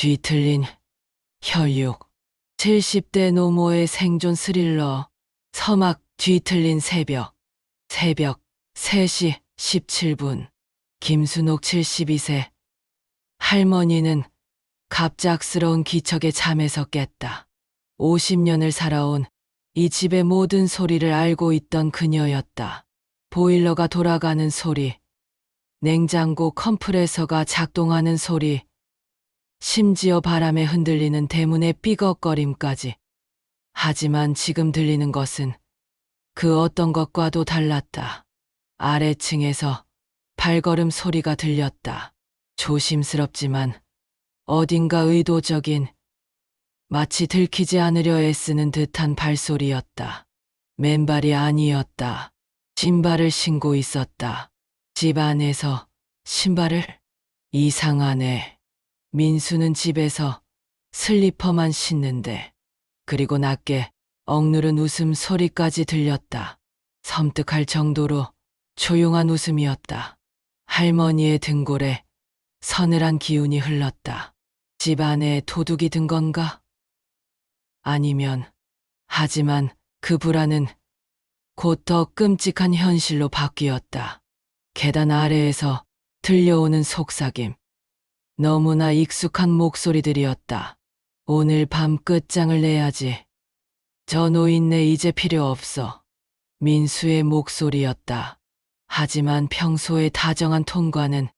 뒤틀린 혈육. 70대 노모의 생존 스릴러. 서막 뒤틀린 새벽. 새벽 3시 17분. 김순옥 72세. 할머니는 갑작스러운 기척에 잠에서 깼다. 50년을 살아온 이 집의 모든 소리를 알고 있던 그녀였다. 보일러가 돌아가는 소리, 냉장고 컴프레서가 작동하는 소리, 심지어 바람에 흔들리는 대문의 삐걱거림까지. 하지만 지금 들리는 것은 그 어떤 것과도 달랐다. 아래층에서 발걸음 소리가 들렸다. 조심스럽지만 어딘가 의도적인, 마치 들키지 않으려 애쓰는 듯한 발소리였다. 맨발이 아니었다. 신발을 신고 있었다. 집 안에서 신발을? 이상하네. 민수는 집에서 슬리퍼만 신는데. 그리고 낮게 억누른 웃음 소리까지 들렸다. 섬뜩할 정도로 조용한 웃음이었다. 할머니의 등골에 서늘한 기운이 흘렀다. 집 안에 도둑이 든 건가? 아니면, 하지만 그 불안은 곧 더 끔찍한 현실로 바뀌었다. 계단 아래에서 들려오는 속삭임. 너무나 익숙한 목소리들이었다. 오늘 밤 끝장을 내야지. 저 노인네 이제 필요 없어. 민수의 목소리였다. 하지만 평소의 다정한 톤과는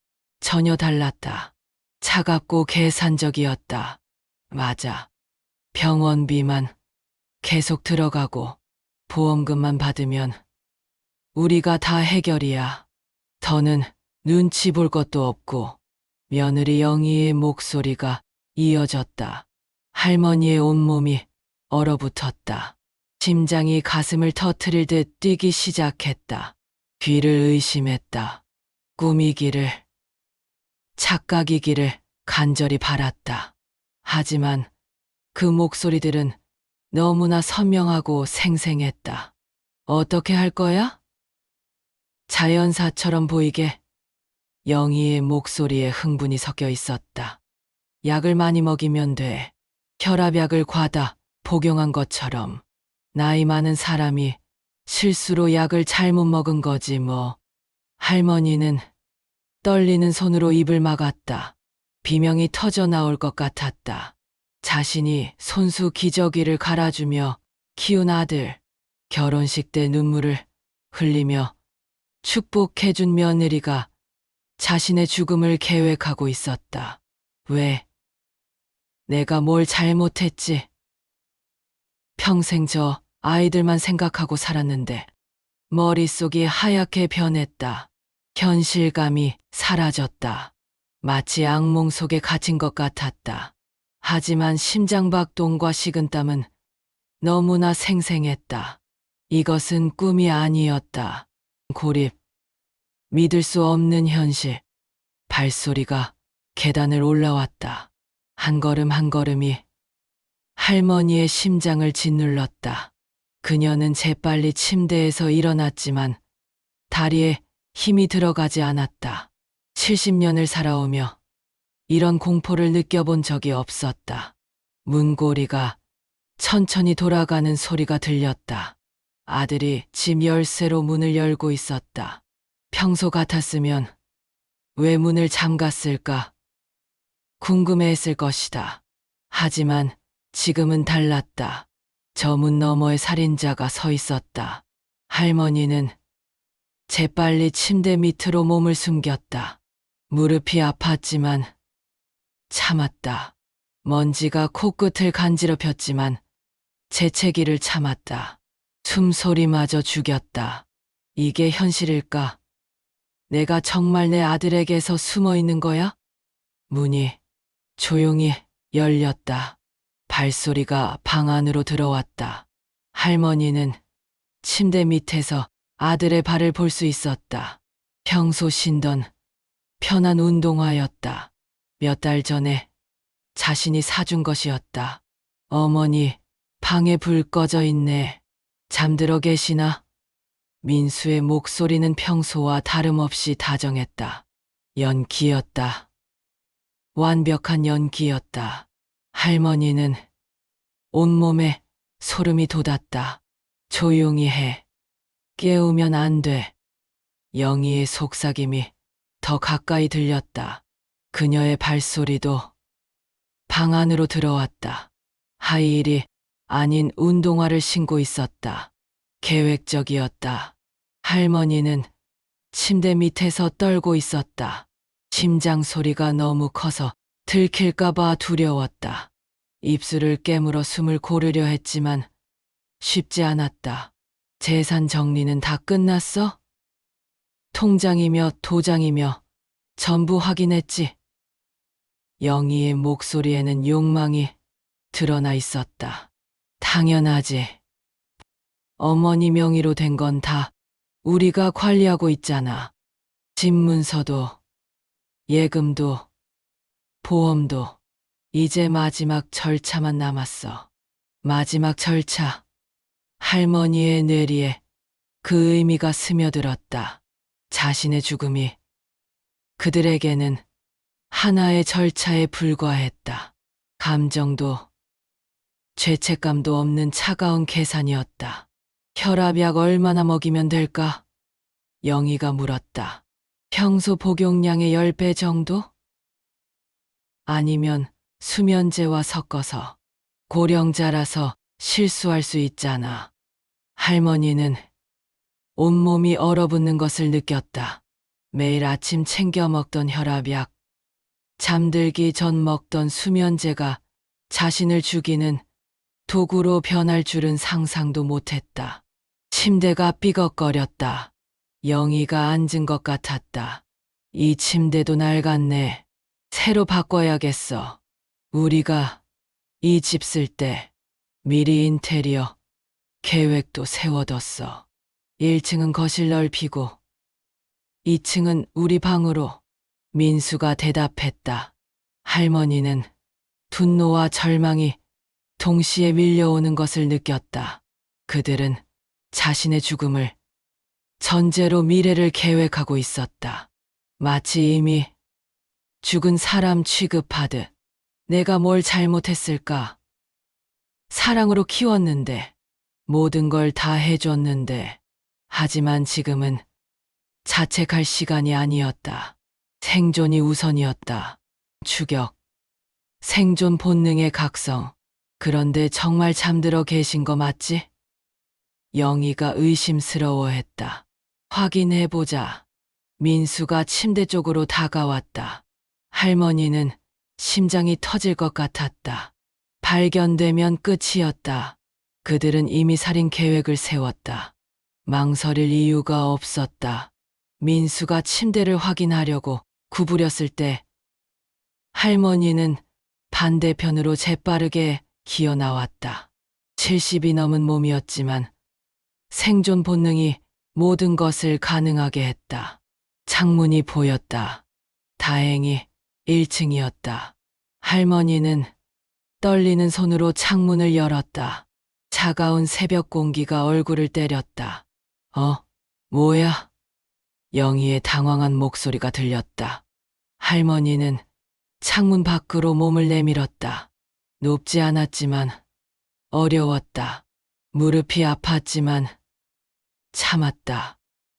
전혀 달랐다. 차갑고 계산적이었다. 맞아. 병원비만 계속 들어가고 보험금만 받으면 우리가 다 해결이야. 더는 눈치 볼 것도 없고. 며느리 영희의 목소리가 이어졌다. 할머니의 온몸이 얼어붙었다. 심장이 가슴을 터트릴 듯 뛰기 시작했다. 귀를 의심했다. 꿈이기를, 착각이기를 간절히 바랐다. 하지만 그 목소리들은 너무나 선명하고 생생했다. 어떻게 할 거야? 자연사처럼 보이게. 영희의 목소리에 흥분이 섞여 있었다. 약을 많이 먹이면 돼. 혈압약을 과다 복용한 것처럼. 나이 많은 사람이 실수로 약을 잘못 먹은 거지 뭐. 할머니는 떨리는 손으로 입을 막았다. 비명이 터져 나올 것 같았다. 자신이 손수 기저귀를 갈아주며 키운 아들, 결혼식 때 눈물을 흘리며 축복해준 며느리가 자신의 죽음을 계획하고 있었다. 왜? 내가 뭘 잘못했지? 평생 저 아이들만 생각하고 살았는데 머릿속이 하얗게 변했다. 현실감이 사라졌다. 마치 악몽 속에 갇힌 것 같았다. 하지만 심장박동과 식은땀은 너무나 생생했다. 이것은 꿈이 아니었다. 고립. 믿을 수 없는 현실. 발소리가 계단을 올라왔다. 한 걸음 한 걸음이 할머니의 심장을 짓눌렀다. 그녀는 재빨리 침대에서 일어났지만 다리에 힘이 들어가지 않았다. 70년을 살아오며 이런 공포를 느껴본 적이 없었다. 문고리가 천천히 돌아가는 소리가 들렸다. 아들이 집 열쇠로 문을 열고 있었다. 평소 같았으면 왜 문을 잠갔을까 궁금해했을 것이다. 하지만 지금은 달랐다. 저 문 너머에 살인자가 서 있었다. 할머니는 재빨리 침대 밑으로 몸을 숨겼다. 무릎이 아팠지만 참았다. 먼지가 코끝을 간지럽혔지만 재채기를 참았다. 숨소리마저 죽였다. 이게 현실일까? 내가 정말 내 아들에게서 숨어 있는 거야? 문이 조용히 열렸다. 발소리가 방 안으로 들어왔다. 할머니는 침대 밑에서 아들의 발을 볼 수 있었다. 평소 신던 편한 운동화였다. 몇 달 전에 자신이 사준 것이었다. 어머니, 방에 불 꺼져 있네. 잠들어 계시나? 민수의 목소리는 평소와 다름없이 다정했다. 연기였다. 완벽한 연기였다. 할머니는 온몸에 소름이 돋았다. 조용히 해. 깨우면 안 돼. 영희의 속삭임이 더 가까이 들렸다. 그녀의 발소리도 방 안으로 들어왔다. 하이힐이 아닌 운동화를 신고 있었다. 계획적이었다. 할머니는 침대 밑에서 떨고 있었다. 심장 소리가 너무 커서 들킬까봐 두려웠다. 입술을 깨물어 숨을 고르려 했지만 쉽지 않았다. 재산 정리는 다 끝났어? 통장이며 도장이며 전부 확인했지. 영희의 목소리에는 욕망이 드러나 있었다. 당연하지. 어머니 명의로 된 건 다 우리가 관리하고 있잖아. 집 문서도, 예금도, 보험도. 이제 마지막 절차만 남았어. 마지막 절차. 할머니의 뇌리에 그 의미가 스며들었다. 자신의 죽음이 그들에게는 하나의 절차에 불과했다. 감정도 죄책감도 없는 차가운 계산이었다. 혈압약 얼마나 먹이면 될까? 영희가 물었다. 평소 복용량의 10배 정도? 아니면 수면제와 섞어서. 고령자라서 실수할 수 있잖아. 할머니는 온몸이 얼어붙는 것을 느꼈다. 매일 아침 챙겨 먹던 혈압약, 잠들기 전 먹던 수면제가 자신을 죽이는 도구로 변할 줄은 상상도 못했다. 침대가 삐걱거렸다. 영희가 앉은 것 같았다. 이 침대도 낡았네. 새로 바꿔야겠어. 우리가 이 집 쓸 때 미리 인테리어 계획도 세워뒀어. 1층은 거실 넓히고 2층은 우리 방으로. 민수가 대답했다. 할머니는 분노와 절망이 동시에 밀려오는 것을 느꼈다. 그들은 자신의 죽음을 전제로 미래를 계획하고 있었다. 마치 이미 죽은 사람 취급하듯. 내가 뭘 잘못했을까? 사랑으로 키웠는데, 모든 걸 다 해줬는데, 하지만 지금은 자책할 시간이 아니었다. 생존이 우선이었다. 추격, 생존 본능의 각성. 그런데 정말 잠들어 계신 거 맞지? 영희가 의심스러워했다. 확인해보자. 민수가 침대 쪽으로 다가왔다. 할머니는 심장이 터질 것 같았다. 발견되면 끝이었다. 그들은 이미 살인 계획을 세웠다. 망설일 이유가 없었다. 민수가 침대를 확인하려고 구부렸을 때 할머니는 반대편으로 재빠르게 기어 나왔다. 70이 넘은 몸이었지만 생존 본능이 모든 것을 가능하게 했다. 창문이 보였다. 다행히 1층이었다. 할머니는 떨리는 손으로 창문을 열었다. 차가운 새벽 공기가 얼굴을 때렸다. 뭐야? 영희의 당황한 목소리가 들렸다. 할머니는 창문 밖으로 몸을 내밀었다. 높지 않았지만 어려웠다. 무릎이 아팠지만 참았다.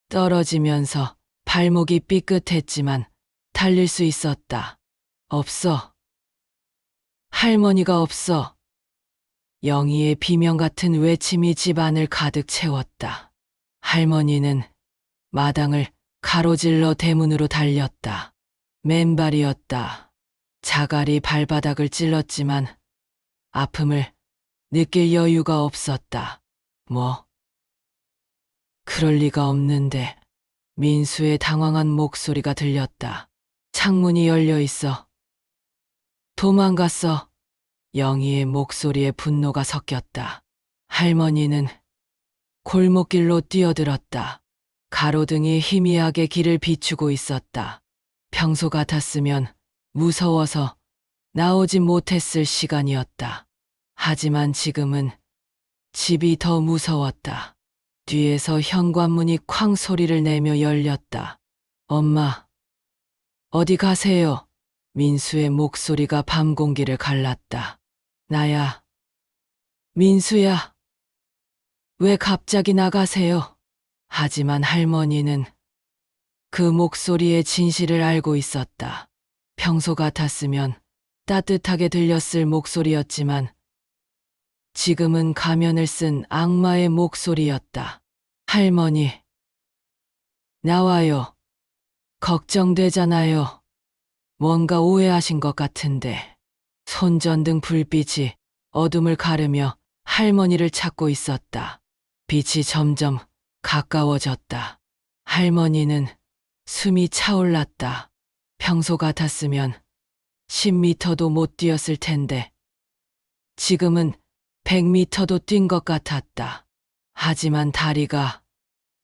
떨어지면서 발목이 삐끗했지만 달릴 수 있었다. 없어. 할머니가 없어. 영희의 비명 같은 외침이 집안을 가득 채웠다. 할머니는 마당을 가로질러 대문으로 달렸다. 맨발이었다. 자갈이 발바닥을 찔렀지만 아픔을 느낄 여유가 없었다. 그럴 리가 없는데. 민수의 당황한 목소리가 들렸다. 창문이 열려 있어. 도망갔어. 영희의 목소리에 분노가 섞였다. 할머니는 골목길로 뛰어들었다. 가로등이 희미하게 길을 비추고 있었다. 평소 같았으면 무서워서 나오지 못했을 시간이었다. 하지만 지금은 집이 더 무서웠다. 뒤에서 현관문이 쾅 소리를 내며 열렸다. 엄마, 어디 가세요? 민수의 목소리가 밤 공기를 갈랐다. 나야. 민수야. 왜 갑자기 나가세요? 하지만 할머니는 그 목소리의 진실을 알고 있었다. 평소 같았으면 따뜻하게 들렸을 목소리였지만 지금은 가면을 쓴 악마의 목소리였다. 할머니, 나와요. 걱정되잖아요. 뭔가 오해하신 것 같은데. 손전등 불빛이 어둠을 가르며 할머니를 찾고 있었다. 빛이 점점 가까워졌다. 할머니는 숨이 차올랐다. 평소 같았으면 10미터도 못 뛰었을 텐데 지금은 100미터도 뛴 것 같았다. 하지만 다리가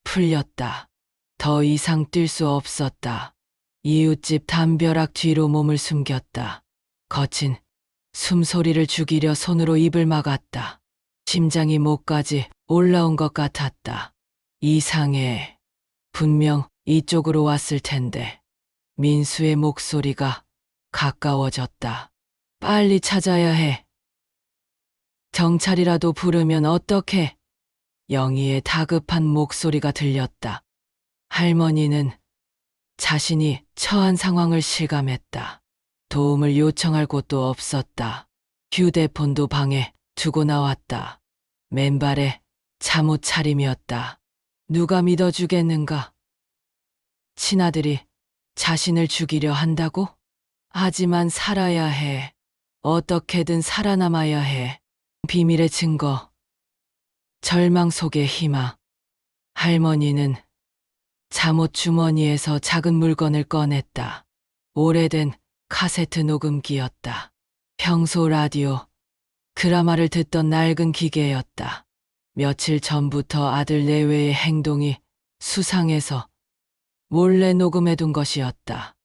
풀렸다. 더 이상 뛸 수 없었다. 이웃집 담벼락 뒤로 몸을 숨겼다. 거친 숨소리를 죽이려 손으로 입을 막았다. 심장이 목까지 올라온 것 같았다. 이상해. 분명 이쪽으로 왔을 텐데. 민수의 목소리가 가까워졌다. 빨리 찾아야 해. 경찰이라도 부르면 어떡해? 영희의 다급한 목소리가 들렸다. 할머니는 자신이 처한 상황을 실감했다. 도움을 요청할 곳도 없었다. 휴대폰도 방에 두고 나왔다. 맨발에 잠옷 차림이었다. 누가 믿어주겠는가? 친아들이 자신을 죽이려 한다고? 하지만 살아야 해. 어떻게든 살아남아야 해. 비밀의 증거. 절망 속의 희망. 할머니는 잠옷 주머니에서 작은 물건을 꺼냈다. 오래된 카세트 녹음기였다. 평소 라디오, 드라마를 듣던 낡은 기계였다. 며칠 전부터 아들 내외의 행동이 수상해서 몰래 녹음해둔 것이었다.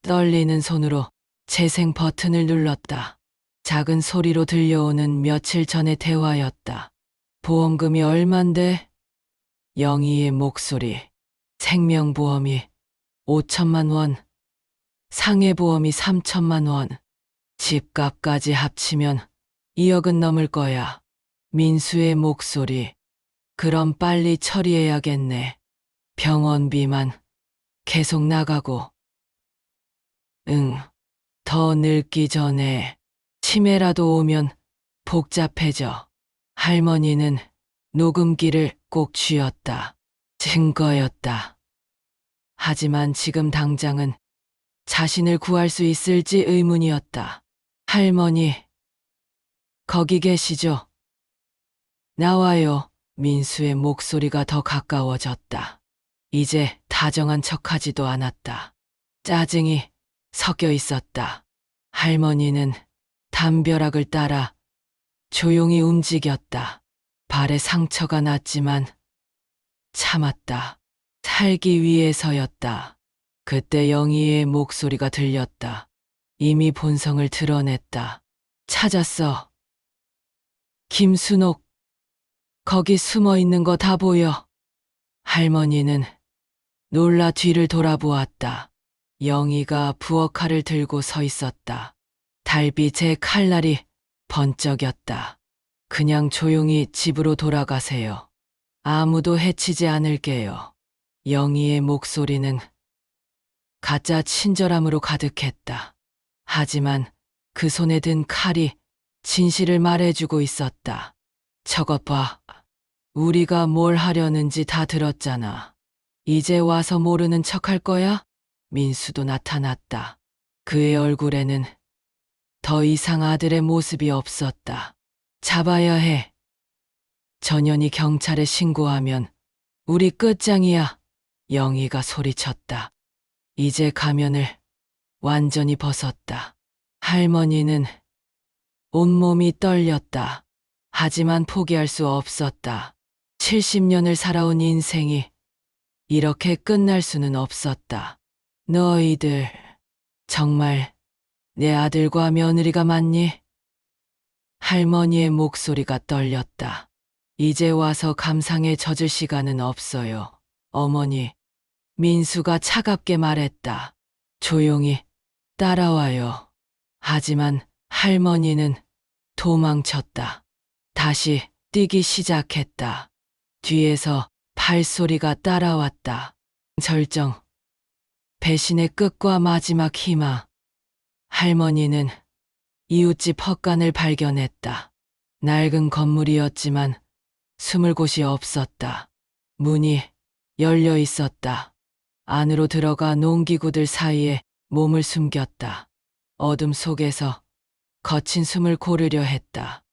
떨리는 손으로 재생 버튼을 눌렀다. 작은 소리로 들려오는 며칠 전의 대화였다. 보험금이 얼만데? 영희의 목소리. 생명보험이 5천만 원, 상해보험이 3천만 원, 집값까지 합치면 2억은 넘을 거야. 민수의 목소리. 그럼 빨리 처리해야겠네. 병원비만 계속 나가고. 응, 더 늙기 전에 치매라도 오면 복잡해져. 할머니는 녹음기를 꼭 쥐었다. 증거였다. 하지만 지금 당장은 자신을 구할 수 있을지 의문이었다. 할머니, 거기 계시죠? 나와요. 민수의 목소리가 더 가까워졌다. 이제 다정한 척하지도 않았다. 짜증이 섞여 있었다. 할머니는 담벼락을 따라 조용히 움직였다. 발에 상처가 났지만 참았다. 살기 위해서였다. 그때 영희의 목소리가 들렸다. 이미 본성을 드러냈다. 찾았어. 김순옥, 거기 숨어 있는 거 다 보여. 할머니는 놀라 뒤를 돌아보았다. 영희가 부엌칼을 들고 서 있었다. 달빛의 칼날이 번쩍였다. 그냥 조용히 집으로 돌아가세요. 아무도 해치지 않을게요. 영희의 목소리는 가짜 친절함으로 가득했다. 하지만 그 손에 든 칼이 진실을 말해주고 있었다. 저것 봐. 우리가 뭘 하려는지 다 들었잖아. 이제 와서 모르는 척할 거야? 민수도 나타났다. 그의 얼굴에는 더 이상 아들의 모습이 없었다. 잡아야 해. 전현이 경찰에 신고하면 우리 끝장이야. 영희가 소리쳤다. 이제 가면을 완전히 벗었다. 할머니는 온몸이 떨렸다. 하지만 포기할 수 없었다. 70년을 살아온 인생이 이렇게 끝날 수는 없었다. 너희들 정말 내 아들과 며느리가 맞니? 할머니의 목소리가 떨렸다. 이제 와서 감상에 젖을 시간은 없어요. 어머니, 민수가 차갑게 말했다. 조용히 따라와요. 하지만 할머니는 도망쳤다. 다시 뛰기 시작했다. 뒤에서 발소리가 따라왔다. 절정, 배신의 끝과 마지막 희망. 할머니는 이웃집 헛간을 발견했다. 낡은 건물이었지만 숨을 곳이 없었다. 문이 열려 있었다. 안으로 들어가 농기구들 사이에 몸을 숨겼다. 어둠 속에서 거친 숨을 고르려 했다.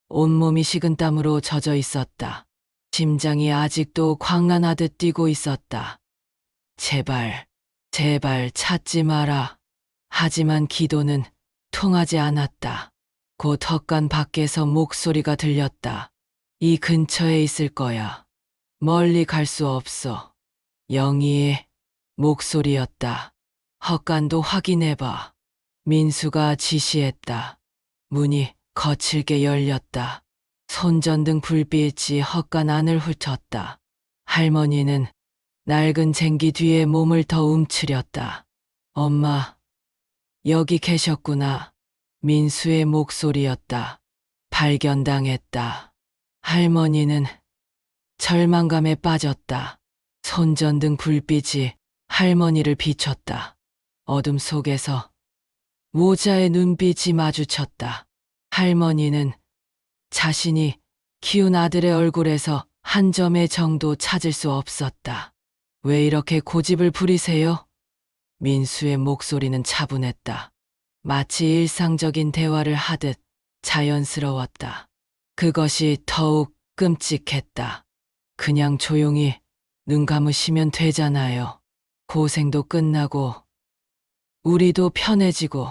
온몸이 식은땀으로 젖어 있었다. 심장이 아직도 광란하듯 뛰고 있었다. 제발, 제발 찾지 마라. 하지만 기도는 통하지 않았다. 곧 헛간 밖에서 목소리가 들렸다. 이 근처에 있을 거야. 멀리 갈 수 없어. 영희의 목소리였다. 헛간도 확인해봐. 민수가 지시했다. 문이 거칠게 열렸다. 손전등 불빛이 헛간 안을 훑었다. 할머니는 낡은 쟁기 뒤에 몸을 더 움츠렸다. 엄마, 여기 계셨구나. 민수의 목소리였다. 발견당했다. 할머니는 절망감에 빠졌다. 손전등 불빛이 할머니를 비췄다. 어둠 속에서 모자의 눈빛이 마주쳤다. 할머니는 자신이 키운 아들의 얼굴에서 한 점의 정도 찾을 수 없었다. 왜 이렇게 고집을 부리세요? 민수의 목소리는 차분했다. 마치 일상적인 대화를 하듯 자연스러웠다. 그것이 더욱 끔찍했다. 그냥 조용히 눈 감으시면 되잖아요. 고생도 끝나고 우리도 편해지고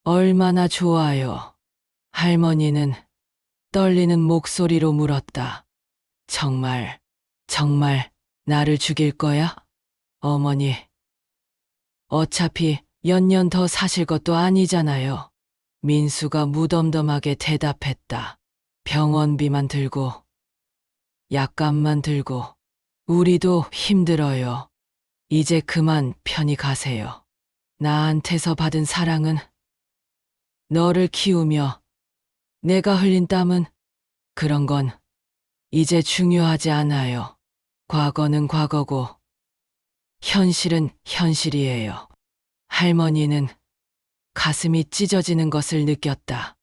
얼마나 좋아요. 할머니는 떨리는 목소리로 물었다. 정말, 정말 나를 죽일 거야? 어머니, 어차피 몇 년 더 사실 것도 아니잖아요. 민수가 무덤덤하게 대답했다. 병원비만 들고, 약값만 들고, 우리도 힘들어요. 이제 그만 편히 가세요. 나한테서 받은 사랑은, 너를 키우며 내가 흘린 땀은, 그런 건 이제 중요하지 않아요. 과거는 과거고, 현실은 현실이에요. 할머니는 가슴이 찢어지는 것을 느꼈다.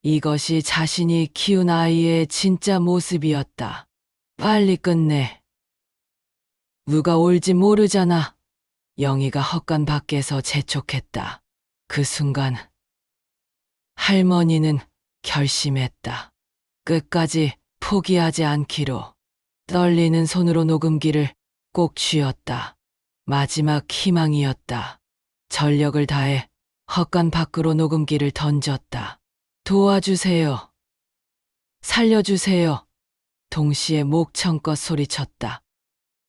이것이 자신이 키운 아이의 진짜 모습이었다. 빨리 끝내. 누가 올지 모르잖아. 영희가 헛간 밖에서 재촉했다. 그 순간 할머니는 결심했다. 끝까지 포기하지 않기로. 떨리는 손으로 녹음기를 꼭 쥐었다. 마지막 희망이었다. 전력을 다해 헛간 밖으로 녹음기를 던졌다. 도와주세요. 살려주세요. 동시에 목청껏 소리쳤다.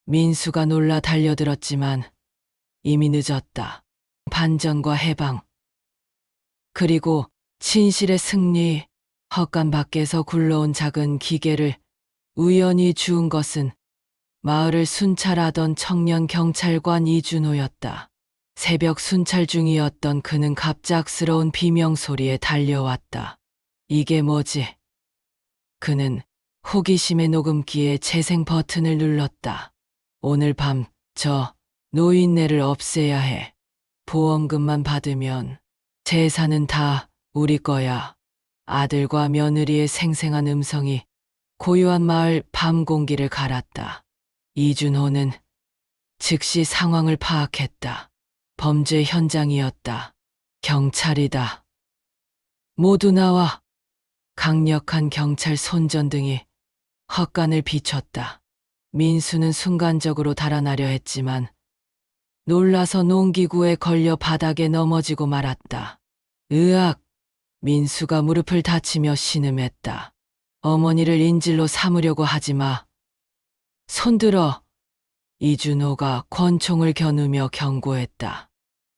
민수가 놀라 달려들었지만 이미 늦었다. 반전과 해방. 그리고 진실의 승리. 헛간 밖에서 굴러온 작은 기계를 우연히 주운 것은 마을을 순찰하던 청년 경찰관 이준호였다. 새벽 순찰 중이었던 그는 갑작스러운 비명소리에 달려왔다. 이게 뭐지? 그는 호기심의 녹음기에 재생 버튼을 눌렀다. 오늘 밤 저 노인네를 없애야 해. 보험금만 받으면 재산은 다 우리 거야. 아들과 며느리의 생생한 음성이 고요한 마을 밤 공기를 갈았다. 이준호는 즉시 상황을 파악했다. 범죄 현장이었다. 경찰이다. 모두 나와. 강력한 경찰 손전등이 헛간을 비췄다. 민수는 순간적으로 달아나려 했지만 놀라서 농기구에 걸려 바닥에 넘어지고 말았다. 으악! 민수가 무릎을 다치며 신음했다. 어머니를 인질로 삼으려고 하지 마. 손들어. 이준호가 권총을 겨누며 경고했다.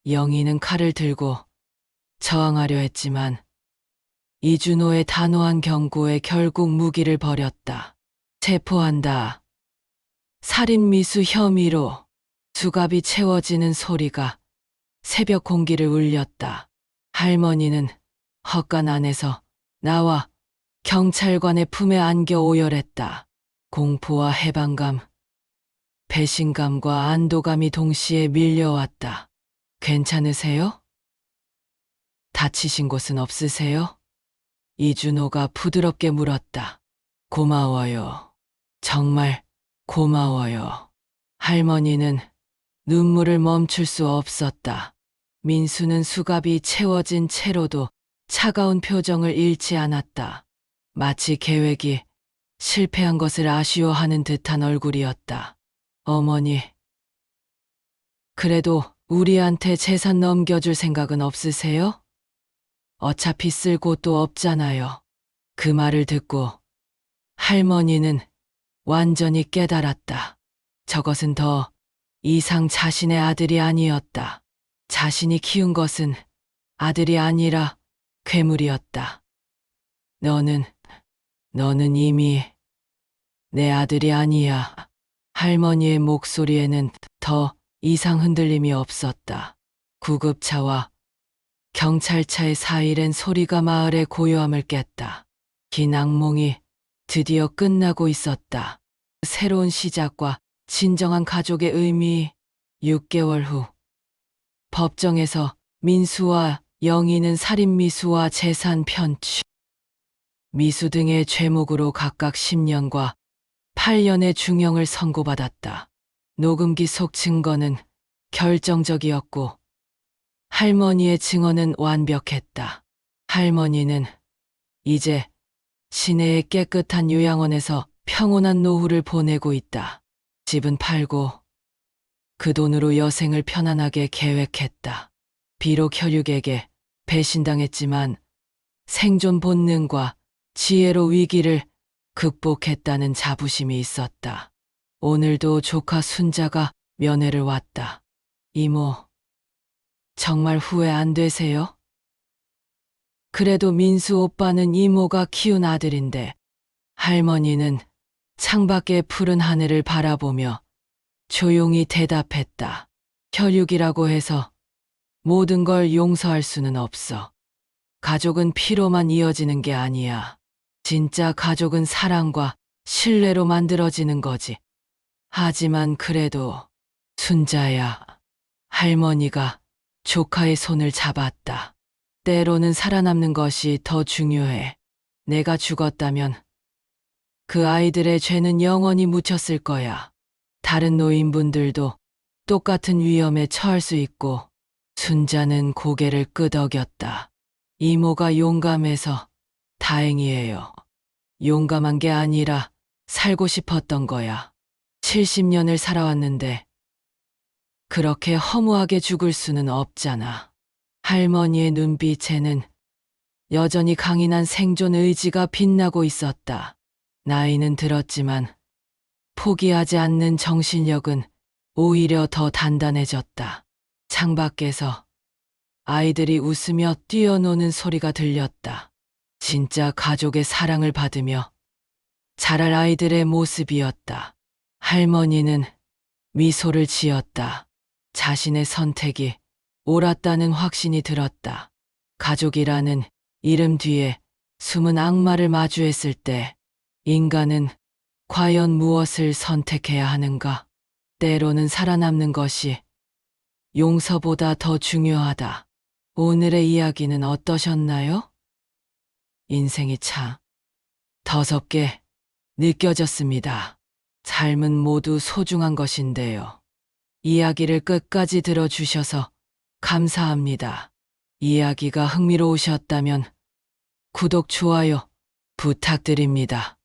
영희는 칼을 들고 저항하려 했지만 이준호의 단호한 경고에 결국 무기를 버렸다. 체포한다. 살인미수 혐의로. 수갑이 채워지는 소리가 새벽 공기를 울렸다. 할머니는 헛간 안에서 나와 경찰관의 품에 안겨 오열했다. 공포와 해방감, 배신감과 안도감이 동시에 밀려왔다. 괜찮으세요? 다치신 곳은 없으세요? 이준호가 부드럽게 물었다. 고마워요. 정말 고마워요. 할머니는 눈물을 멈출 수 없었다. 민수는 수갑이 채워진 채로도 차가운 표정을 잃지 않았다. 마치 계획이 실패한 것을 아쉬워하는 듯한 얼굴이었다. 어머니, 그래도 우리한테 재산 넘겨줄 생각은 없으세요? 어차피 쓸 곳도 없잖아요. 그 말을 듣고 할머니는 완전히 깨달았다. 저것은 더 이상 자신의 아들이 아니었다. 자신이 키운 것은 아들이 아니라 괴물이었다. 너는 이미 내 아들이 아니야. 할머니의 목소리에는 더 이상 흔들림이 없었다. 구급차와 경찰차의 사이렌 소리가 마을의 고요함을 깼다. 긴 악몽이 드디어 끝나고 있었다. 새로운 시작과 진정한 가족의 의미. 6개월 후 법정에서 민수와 영희는 살인 미수와 재산 편취, 미수 등의 죄목으로 각각 10년과 8년의 중형을 선고받았다. 녹음기 속 증거는 결정적이었고 할머니의 증언은 완벽했다. 할머니는 이제 시내의 깨끗한 요양원에서 평온한 노후를 보내고 있다. 집은 팔고 그 돈으로 여생을 편안하게 계획했다. 비록 혈육에게 배신당했지만 생존 본능과 지혜로 위기를 극복했다는 자부심이 있었다. 오늘도 조카 순자가 면회를 왔다. 이모, 정말 후회 안 되세요? 그래도 민수 오빠는 이모가 키운 아들인데. 할머니는 창밖의 푸른 하늘을 바라보며 조용히 대답했다. 혈육이라고 해서 모든 걸 용서할 수는 없어. 가족은 피로만 이어지는 게 아니야. 진짜 가족은 사랑과 신뢰로 만들어지는 거지. 하지만 그래도 순자야. 할머니가 조카의 손을 잡았다. 때로는 살아남는 것이 더 중요해. 내가 죽었다면 그 아이들의 죄는 영원히 묻혔을 거야. 다른 노인분들도 똑같은 위험에 처할 수 있고. 순자는 고개를 끄덕였다. 이모가 용감해서 다행이에요. 용감한 게 아니라 살고 싶었던 거야. 70년을 살아왔는데 그렇게 허무하게 죽을 수는 없잖아. 할머니의 눈빛에는 여전히 강인한 생존 의지가 빛나고 있었다. 나이는 들었지만 포기하지 않는 정신력은 오히려 더 단단해졌다. 창밖에서 아이들이 웃으며 뛰어노는 소리가 들렸다. 진짜 가족의 사랑을 받으며 자랄 아이들의 모습이었다. 할머니는 미소를 지었다. 자신의 선택이 옳았다는 확신이 들었다. 가족이라는 이름 뒤에 숨은 악마를 마주했을 때 인간은 과연 무엇을 선택해야 하는가? 때로는 살아남는 것이 용서보다 더 중요하다. 오늘의 이야기는 어떠셨나요? 인생이 참 더섭게 느껴졌습니다. 삶은 모두 소중한 것인데요. 이야기를 끝까지 들어주셔서 감사합니다. 이야기가 흥미로우셨다면 구독, 좋아요 부탁드립니다.